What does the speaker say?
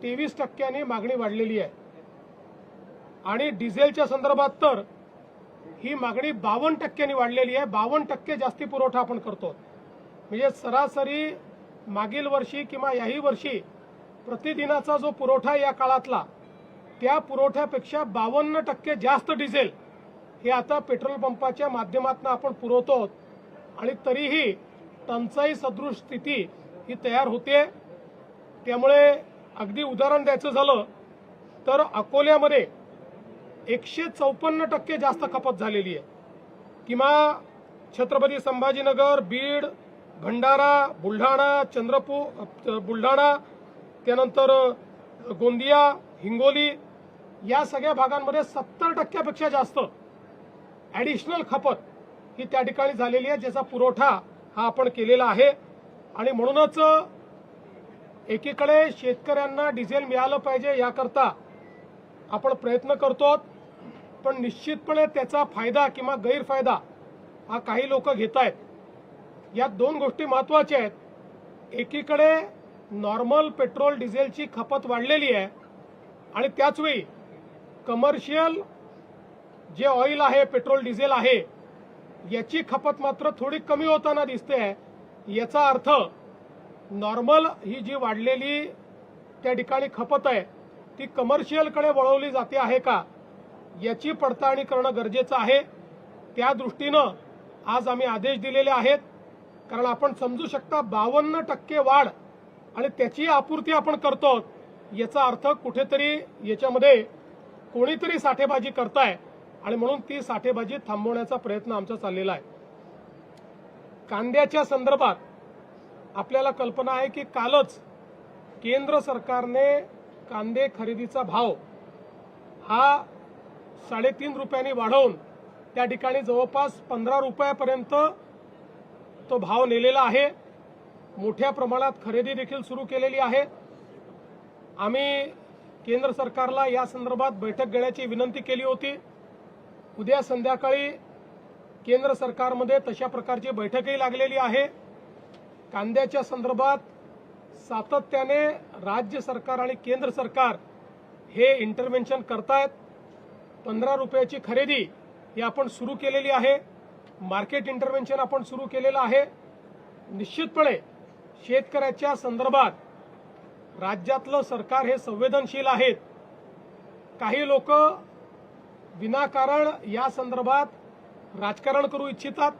23% मागणी वाढलेली आहे आणि डिझेलच्या संदर्भात तर ही मागणी 52% वाढलेली आहे। 52% जास्ती पुरवठा आपण करतो। म्हणजे सरासरी मागील वर्षी किंवा याही वर्षी प्रतिदिनाचा जो पुरवठा या काळातला त्या पुरवठ्यापेक्षा 52% जास्त डिझेल हे आता पेट्रोल पंपाच्या माध्यमातून आपण पुरवतो आणि तरीही टंचाई सदृश स्थिती ही तयार होते। त्यामुळे अगदी उदाहरण द्यायचं झालं तर अकोल्यामध्ये 154% जास्त खपत झालेली आहे किंवा छत्रपती संभाजीनगर, बीड, भंडारा, बुलढाणा, चंद्रपूर, बुलढाणा, त्यानंतर गोंदिया, हिंगोली या सगळ्या भागांमध्ये 70% पेक्षा जास्त ॲडिशनल खपत ही त्या ठिकाणी झालेली आहे, ज्याचा पुरवठा हा आपण केलेला आहे। आणि म्हणूनच एकीकडे शेतकऱ्यांना डिझेल मिळालं पाहिजे याकरता आपण प्रयत्न करतो, पण निश्चितपणे त्याचा फायदा किंवा गैरफायदा हा काही लोक घेत आहेत। या दोन गोष्टी महत्त्वाच्या आहेत। एकीकडे नॉर्मल पेट्रोल डिझेलची खपत वाढलेली आहे आणि त्याचवेळी कमर्शियल जे ऑइल आहे, पेट्रोल डिझेल आहे, याची खपत मात्र थोडी कमी होताना दिसते आहे। याचा अर्थ नॉर्मल ही जी वाढलेली त्या ठिकाणी खपत आहे ती कमर्शियलकडे वळवली जाते आहे का याची पडताळणी करणं गरजेचं आहे। त्या दृष्टीनं आज आम्ही आदेश दिलेले आहेत, कारण आपण समजू शकता 52% वाढ आणि त्याची आपूर्ती आपण करतो, याचा अर्थ कुठेतरी याच्यामध्ये कोणीतरी साठेबाजी करताय आणि म्हणून ती साठेबाजी थांबवण्याचा प्रयत्न आमचा चाललेला आहे। कांद्याच्या संदर्भात आपल्याला कल्पना आहे की कालच केंद्र सरकारने कांदे खरेदीचा भाव हा 3.5 रुपयांनी वाढवून त्या ठिकाणी जवळपास 15 रुपयापर्यंत तो भाव नेलेला आहे। मोठ्या प्रमाणात खरेदी देखील सुरू केलेली आहे। आम्ही केंद्र सरकारला या संदर्भात बैठक घेण्याची विनंती केली होती। उद्या संध्याकाळी केंद्र सरकारमध्ये तशा प्रकारची बैठकही लागलेली आहे। कांद्याच्या संदर्भात सातत्याने राज्य सरकार आणि केंद्र सरकार हे इंटरव्हेन्शन करतायत। 15 रुपयाची खरेदी ही आपण सुरू केलेली आहे। मार्केट इंटरव्हेन्शन आपण सुरू केलेलं आहे। निश्चितपणे शेतकऱ्याच्या संदर्भात राज्यातलं सरकार हे संवेदनशील आहेत। काही लोक विनाकारण या संदर्भात राजकारण करू इच्छितात,